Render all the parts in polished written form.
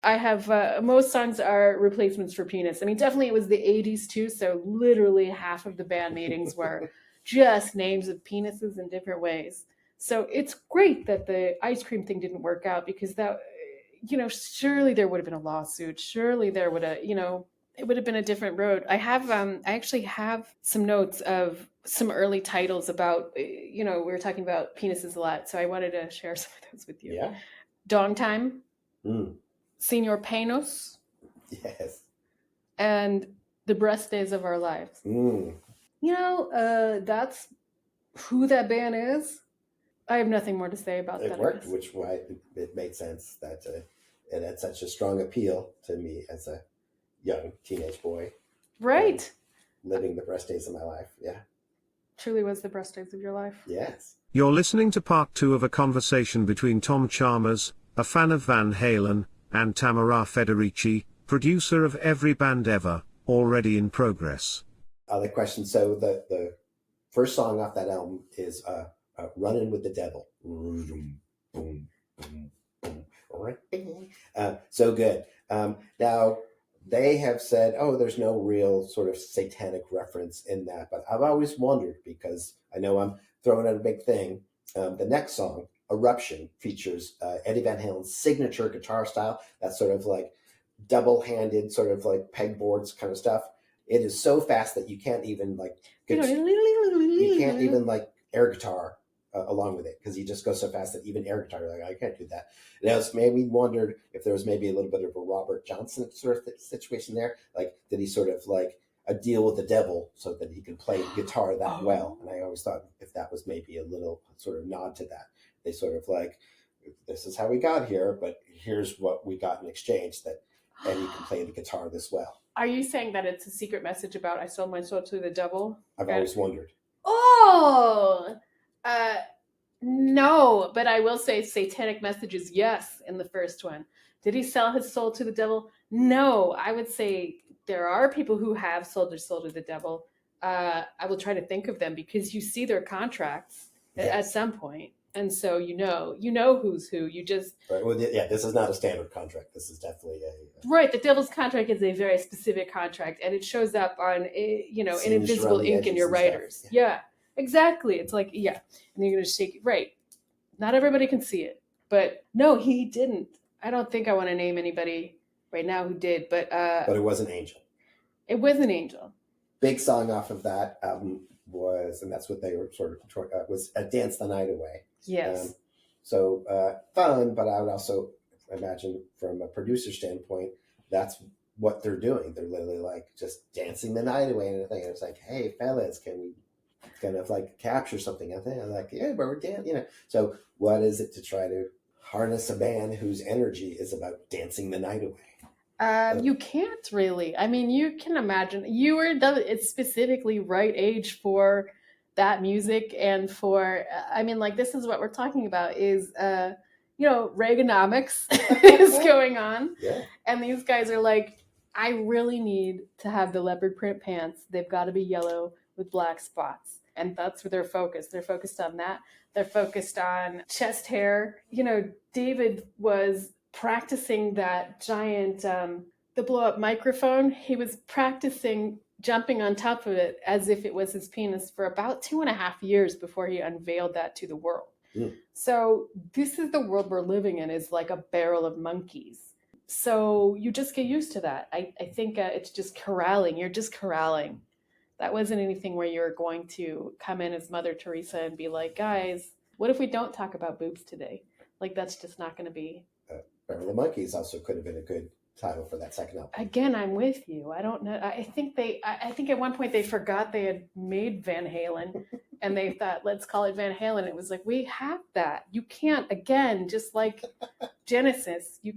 I have most songs are replacements for penis. I mean, definitely it was the 80s too, so literally half of the band meetings were just names of penises in different ways. So it's great that the ice cream thing didn't work out because that, surely there would have been a lawsuit. Surely there would have, it would have been a different road. I actually have some notes of some early titles about, we were talking about penises a lot, so I wanted to share some of those with you. Yeah. Dong Time, Mm. Senor Panos, Yes. and The Breast Days of Our Lives. Mm. That's who that band is. I have nothing more to say about It that. worked, which why it made sense that it had such a strong appeal to me as a young teenage boy. Right. Living the best days of my life. Yeah. Truly was the breast days of your life. Yes. You're listening to part 2 of a conversation between Tom Chalmers, a fan of Van Halen, and Tamara Federici, producer of Every Band Ever, already in progress. Other question. So the first song off that album is Running with the Devil. So good. Now, they have said, oh, there's no real sort of satanic reference in that. But I've always wondered, because I know I'm throwing out a big thing. The next song, Eruption, features Eddie Van Halen's signature guitar style. That's sort of like double-handed, sort of like pegboards kind of stuff. It is so fast that you can't even like air guitar along with it, because he just goes so fast that even air guitar, like, I can't do that. And it was made me wondered if there was maybe a little bit of a Robert Johnson sort of situation there. Like, did he sort of like a deal with the devil so that he could play guitar that well? And I always thought if that was maybe a little sort of nod to that. They sort of like, this is how we got here, but here's what we got in exchange, that Eddie can play the guitar this well. Are you saying that it's a secret message about I sold my soul to the devil? I've always wondered. Oh, no, but I will say satanic messages, yes, in the first one. Did he sell his soul to the devil? No, I would say there are people who have sold their soul to the devil. I will try to think of them because you see their contracts at some point. And so you know who's who. You just right. Well, yeah, this is not a standard contract. This is definitely a right. The devil's contract is a very specific contract, and it shows up on in invisible ink in your writers. Yeah, exactly. It's like and you're gonna shake it. Right. Not everybody can see it, but no, he didn't. I don't think I want to name anybody right now who did, but it was an angel. It was an angel. Big song off of that album was, and that's what they were sort of was "Dance the Night Away." Yes. So fun, but I would also imagine from a producer standpoint, that's what they're doing. They're literally like just dancing the night away and everything. And it's like, hey, fellas, can we kind of like capture something? I think I'm like, yeah, but we're dancing, So what is it to try to harness a band whose energy is about dancing the night away? You can't really. I mean, you can imagine you were it's specifically right age for that music and for this is what we're talking about is Reaganomics is going on. Yeah. And these guys are like, I really need to have the leopard print pants. They've got to be yellow with black spots. And that's where they're focused. They're focused on that. They're focused on chest hair. David was practicing that giant the blow up microphone. He was practicing jumping on top of it as if it was his penis for about 2.5 years before he unveiled that to the world. So this is the world we're living in, is like a barrel of monkeys. So you just get used to that. I think it's just corralling. You're just corralling. That wasn't anything where you're going to come in as Mother Teresa and be like, guys, what if we don't talk about boobs today? Like, that's just not going to be. Barrel of Monkeys also could have been a good title for that second album. Again, I'm with you. I don't know. I think at one point they forgot they had made Van Halen and they thought, let's call it Van Halen. It was like, we have that. You can't, again, just like Genesis, you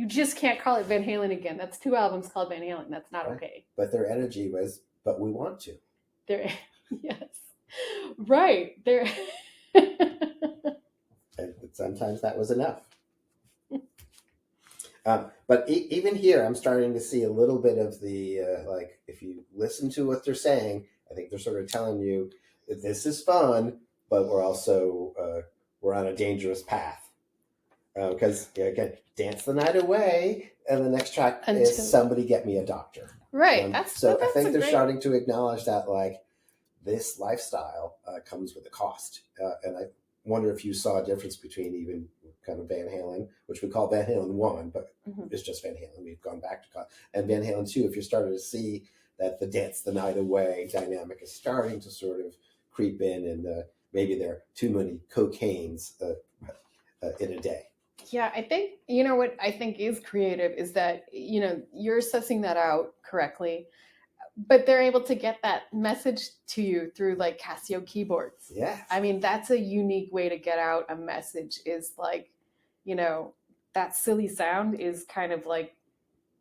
just can't call it Van Halen again. That's 2 albums called Van Halen. That's not okay. But their energy was, but we want to. Yes. Right. And sometimes that was enough. But even here, I'm starting to see a little bit of the, like, if you listen to what they're saying, I think they're sort of telling you that this is fun, but we're also, we're on a dangerous path. Because again, dance the night away, and the next track Until, is somebody get me a doctor. right. So That's I think they're great... starting to acknowledge that like this lifestyle comes with a cost, and I wonder if you saw a difference between even kind of Van Halen, which we call Van Halen 1, but it's just Van Halen. We've gone back to and Van Halen 2. If you're starting to see that the dance the night away dynamic is starting to sort of creep in, and maybe there are too many cocaines in a day. Yeah, I think, you know, what I think is creative is that, you know, you're sussing that out correctly, but they're able to get that message to you through like Casio keyboards. Yeah. I mean, that's a unique way to get out a message, is like, you know, that silly sound is kind of like,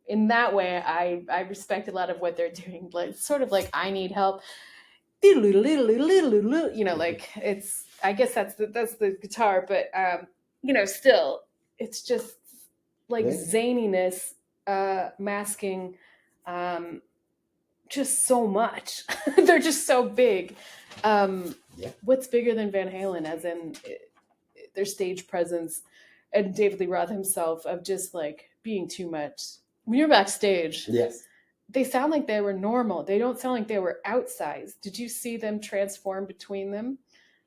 in that way, I respect a lot of what they're doing. Like, sort of like, I need help. You know, like, it's, I guess that's the guitar, but you know, still, it's just like zaniness masking just so much. They're just so big. What's bigger than Van Halen, as in their stage presence, and David Lee Roth himself, of just like being too much. When you're backstage, yes, they sound like they were normal. They don't sound like they were outsized. Did you see them transform between them?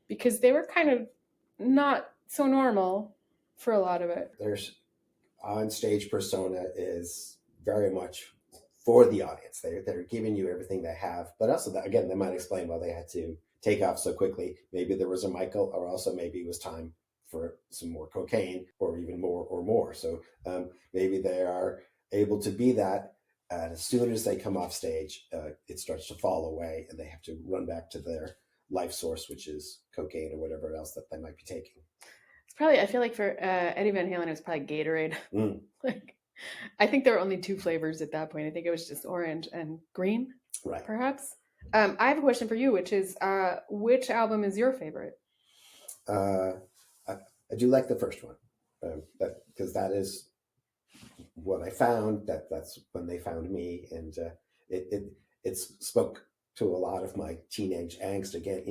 Because they were kind of not so normal for a lot of it. Their on-stage persona is very much for the audience. They're giving you everything they have, but also that, again, they might explain why they had to take off so quickly. Maybe there was a Michael, or also maybe it was time for some more cocaine, or even more. So maybe they are able to be that. And as soon as they come off stage, it starts to fall away, and they have to run back to their life source, which is cocaine or whatever else that they might be taking. It's probably, I feel like for Eddie Van Halen, it was probably Gatorade. Like, I think there were only 2 flavors at that point. I think it was just orange and green, right? Perhaps. I have a question for you, which is, which album is your favorite? I do like the first one, because that is what I found. That's when they found me, and it spoke to a lot of my teenage angst. Again,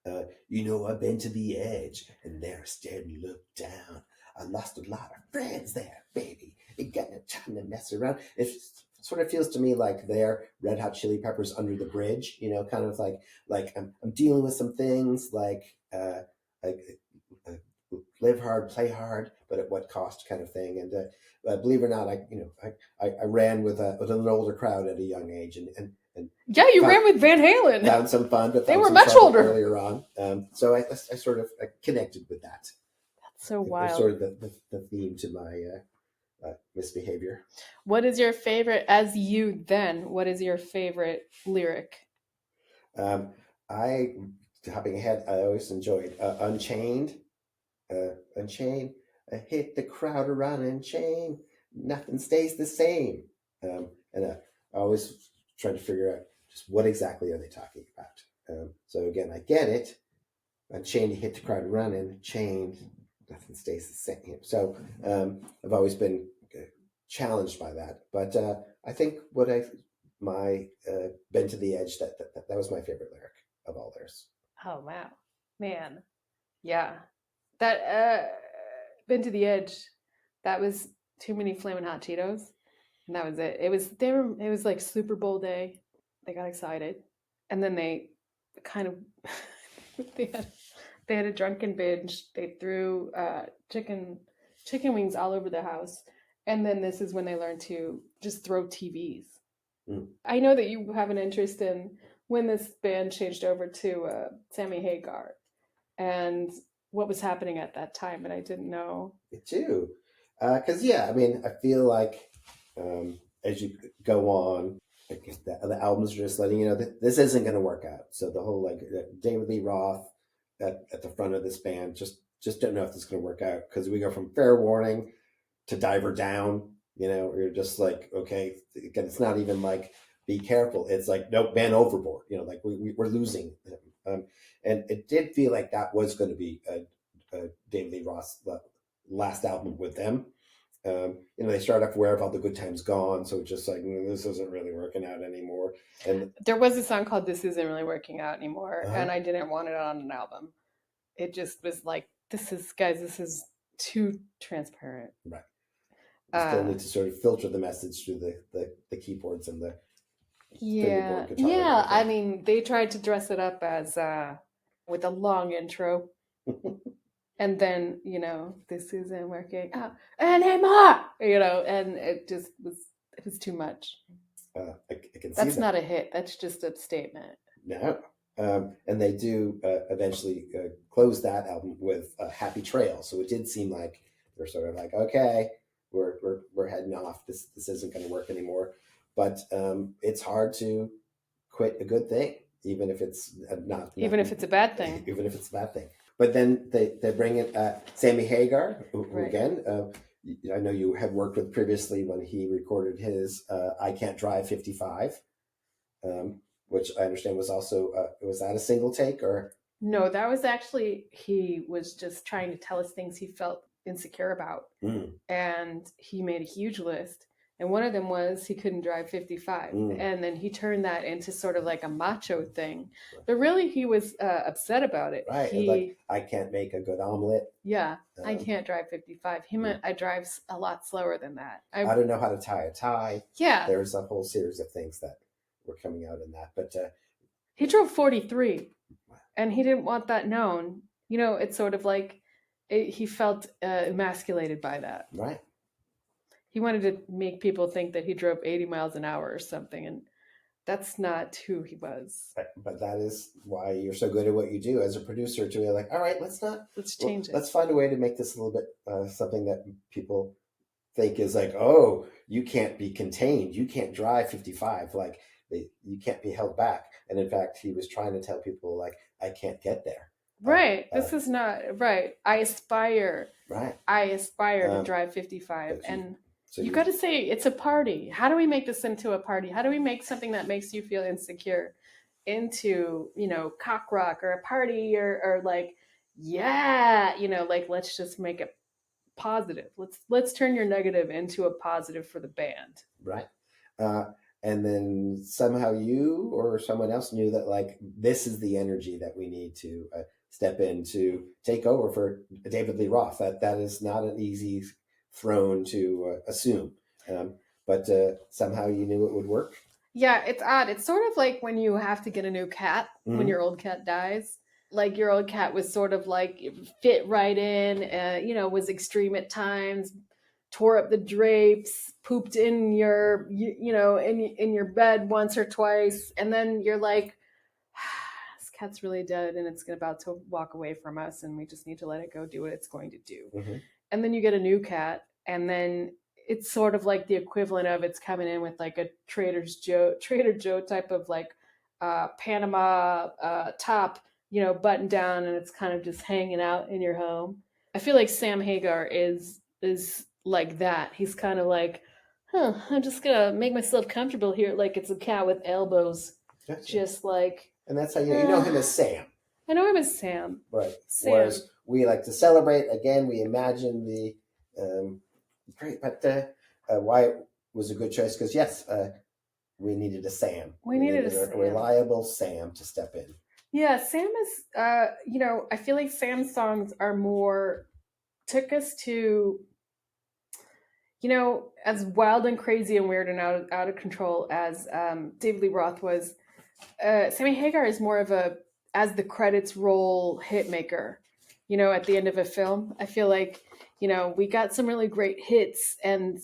I've been to the edge, and there I stared and looked down. I lost a lot of friends there, baby. It got no time to mess around. It sort of feels to me like they're Red Hot Chili Peppers under the bridge. Kind of like I'm dealing with some things like live hard, play hard, but at what cost, kind of thing. And believe it or not, I ran with an older crowd at a young age, and yeah, you ran with Van Halen. Found some fun, but they were much older earlier on. So I sort of connected with that. That's so wild. Sort of the theme to my misbehavior. What is your favorite, as you then? What is your favorite lyric? Hopping ahead, I always enjoyed Unchained. Unchained, I hit the crowd around and chain. Nothing stays the same. And I always try to figure out just what exactly are they talking about. So again, I get it. Unchained, you hit the crowd around and chained. Nothing stays the same. So I've always been challenged by that. But I think my Bend to the Edge, that was my favorite lyric of all theirs. Oh, wow. Man. Yeah. That Been to the Edge, that was too many Flamin' Hot Cheetos, and that was it. It was like Super Bowl day. They got excited, and then they kind of they had a drunken binge. They threw chicken wings all over the house, and then this is when they learned to just throw TVs. I know that you have an interest in when this band changed over to Sammy Hagar, and what was happening at that time, and I didn't know. Me too. Because, I feel like as you go on, the albums are just letting you know that this isn't going to work out. So the whole, David Lee Roth at the front of this band, just don't know if this is going to work out, because we go from Fair Warning to Diver Down. You're just like, okay, again, it's not even like be careful. It's like, nope, man overboard. We're losing them. And it did feel like that was going to be David Lee Roth's last album with them. They start off Where Have All the Good Times Gone, so it's just like, this isn't really working out anymore. And there was a song called This Isn't Really Working Out Anymore, and I didn't want it on an album. It just was like, this is too transparent. Right. You still need to sort of filter the message through the keyboards and the fingerboard guitar. Yeah. I mean, they tried to dress it up as with a long intro. And then, this isn't working out anymore, and it was too much. I can see That's that. not a hit. That's just a statement. No. And they do eventually close that album with Happy Trail. So it did seem like they're sort of like, okay, we're heading off. This isn't going to work anymore. But it's hard to quit a good thing, even if it's not. Even if it's a bad thing. Even if it's a bad thing. But then they bring in Sammy Hagar, who Right. again, I know you had worked with previously when he recorded his I Can't Drive 55, which I understand was also, was that a single take or? No, that was actually, he was just trying to tell us things he felt insecure about. And he made a huge list. And one of them was he couldn't drive 55. And then he turned that into sort of like a macho thing. But really, he was upset about it. Right. Like, I can't make a good omelet. Yeah. I can't drive 55. He meant I drive a lot slower than that. I don't know how to tie a tie. Yeah. There's a whole series of things that were coming out in that. But he drove 43. And he didn't want that known. It's sort of like he felt emasculated by that. Right. He wanted to make people think that he drove 80 miles an hour or something, and that's not who he was. But that is why you're so good at what you do as a producer, to be like, all right, let's change it. Let's find a way to make this a little bit something that people think is like, oh, you can't be contained. You can't drive 55. Like, you can't be held back. And in fact, he was trying to tell people, like, I can't get there. Right. This is not right. I aspire. Right. I aspire to drive 55. So you got to say it's a party. How do we make this into a party? How do we make something that makes you feel insecure into, cock rock or a party or like, yeah, like, let's just make it positive. Let's turn your negative into a positive for the band. Right. And then somehow you or someone else knew that, like, this is the energy that we need to step in to take over for David Lee Roth. That is not an easy throne to assume. But somehow you knew it would work. Yeah, it's odd. It's sort of like when you have to get a new cat when your old cat dies. Like, your old cat was sort of like fit right in, was extreme at times, tore up the drapes, pooped in your, in your bed once or twice. And then you're like, this cat's really dead and it's about to walk away from us. And we just need to let it go do what it's going to do. And then you get a new cat, and then it's sort of like the equivalent of it's coming in with like a Trader Joe type of like Panama top, button down, and it's kind of just hanging out in your home. I feel like Sam Hagar is like that. He's kind of like, I'm just gonna make myself comfortable here, like it's a cat with elbows. Gotcha. Just like. And that's how you know him as Sam. I know him as Sam. Right. Sam. Whereas we like to celebrate. Again, we imagine the great, but why it was a good choice, because yes, we needed a Sam. We needed a reliable Sam to step in. Yeah, Sam is. I feel like Sam's songs took us to, as wild and crazy and weird and out of control as David Lee Roth was. Sammy Hagar is more of as the credits roll hit maker, at the end of a film. I feel like, we got some really great hits and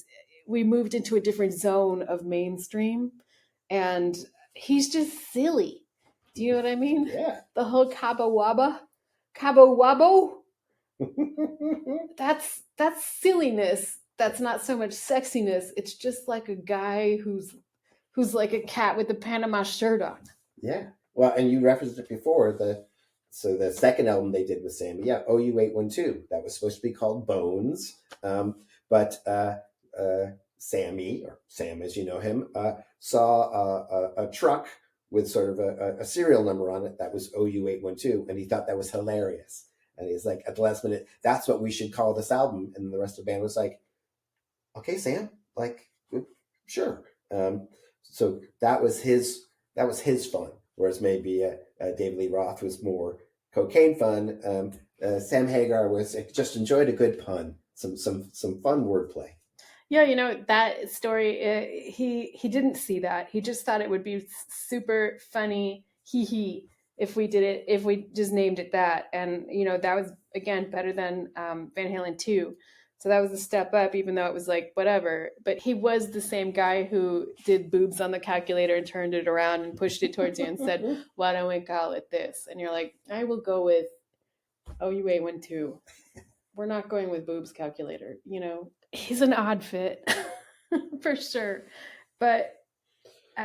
we moved into a different zone of mainstream, and he's just silly. Do you know what I mean? Yeah. The whole Cabo Wabo. That's silliness. That's not so much sexiness. It's just like a guy who's like a cat with a Panama shirt on. Yeah. Well, and you referenced it before. So the second album they did with Sammy, OU812, that was supposed to be called Bones. But Sammy, or Sam as you know him, saw a truck with sort of a serial number on it that was OU812, and he thought that was hilarious. And he's like, at the last minute, that's what we should call this album. And the rest of the band was like, okay, Sam, like, sure. So that was his fun, whereas maybe David Lee Roth was more cocaine fun. Sam Hagar just enjoyed a good pun, some fun wordplay. Yeah, that story. He didn't see that. He just thought it would be super funny, if we just named it that. And that was again better than Van Halen 2. So that was a step up, even though it was like whatever. But he was the same guy who did boobs on the calculator and turned it around and pushed it towards you and said, "Why don't we call it this?" And you're like, "I will go with OU812. We're not going with boobs calculator." He's an odd fit for sure. But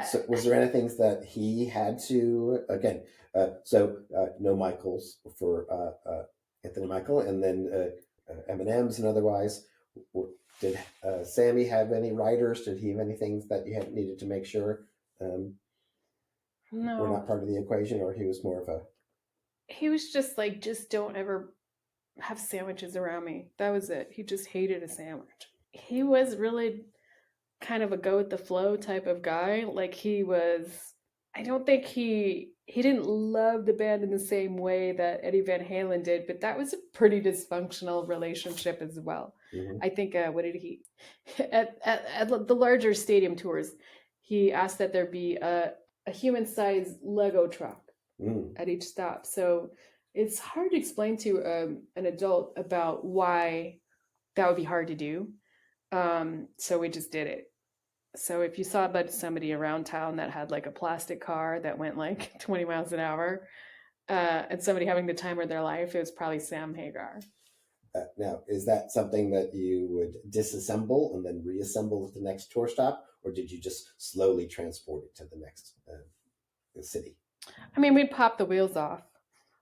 so was there any things that he had to again? No Michaels for Anthony Michael, and then M&Ms and otherwise. Did Sammy have any writers? Did he have any things that you needed to make sure no, were not part of the equation, or he was more of a? He was just like, just don't ever have sandwiches around me. That was it. He just hated a sandwich. He was really kind of a go with the flow type of guy. Like I don't think he didn't love the band in the same way that Eddie Van Halen did, but that was a pretty dysfunctional relationship as well. Mm-hmm. I think, what did he, at the larger stadium tours, he asked that there be a human-sized Lego truck at each stop. So it's hard to explain to an adult about why that would be hard to do. So we just did it. So if you saw somebody around town that had like a plastic car that went like 20 miles an hour, and somebody having the time of their life, it was probably Sam Hagar. Now, is that something that you would disassemble and then reassemble at the next tour stop, or did you just slowly transport it to the next city? I mean, we'd pop the wheels off.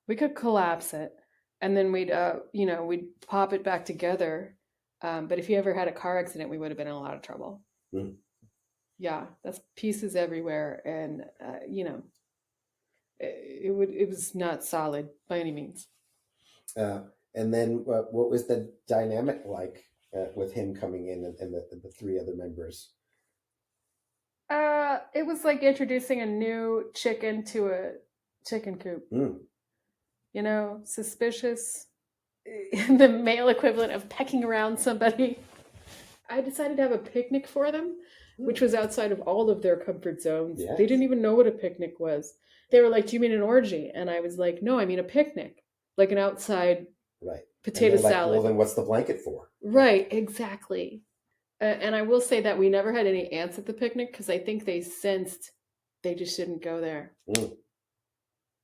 We could collapse it, and then we'd pop it back together. But if you ever had a car accident, we would have been in a lot of trouble. Yeah, that's pieces everywhere, and it was not solid by any means. And then what was the dynamic like with him coming in and the three other members? It was like introducing a new chicken to a chicken coop. Suspicious. The male equivalent of pecking around somebody. I decided to have a picnic for them, which was outside of all of their comfort zones. Yes. They didn't even know what a picnic was. They were like, "Do you mean an orgy?" And I was like, "No, I mean a picnic, like an outside potato salad." Well, then what's the blanket for? Right, exactly. And I will say that we never had any ants at the picnic because I think they sensed they just shouldn't go there.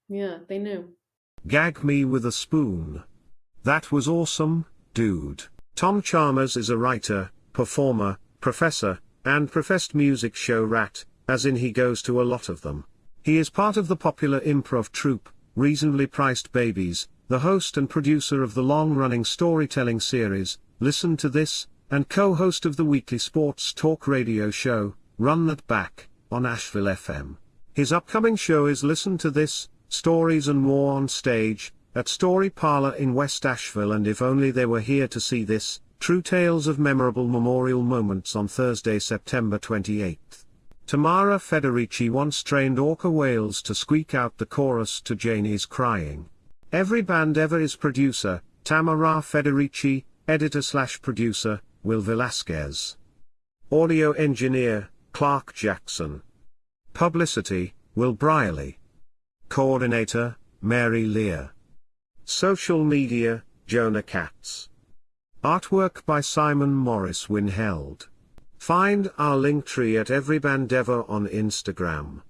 Yeah, they knew. Gag me with a spoon. That was awesome, dude. Tom Chalmers is a writer, performer, professor, and professed music show rat, as in he goes to a lot of them. He is part of the popular improv troupe, Reasonably Priced Babies, the host and producer of the long-running storytelling series, Listen to This, and co-host of the weekly sports talk radio show, Run That Back, on Asheville FM. His upcoming show is Listen to This, Stories and More on Stage, at Story Parlor in West Asheville, and if only they were here to see this, True Tales of Memorable Memorial Moments on Thursday, September 28th. Tamara Federici once trained orca whales to squeak out the chorus to Janie's Crying. Every Band Ever is producer, Tamara Federici, editor/producer, Will Velasquez. Audio engineer, Clark Jackson. Publicity, Will Brierley. Coordinator, Mary Lear. Social media, Jonah Katz. Artwork by Simon Morris Winheld. Find our link tree at Every Band Ever on Instagram.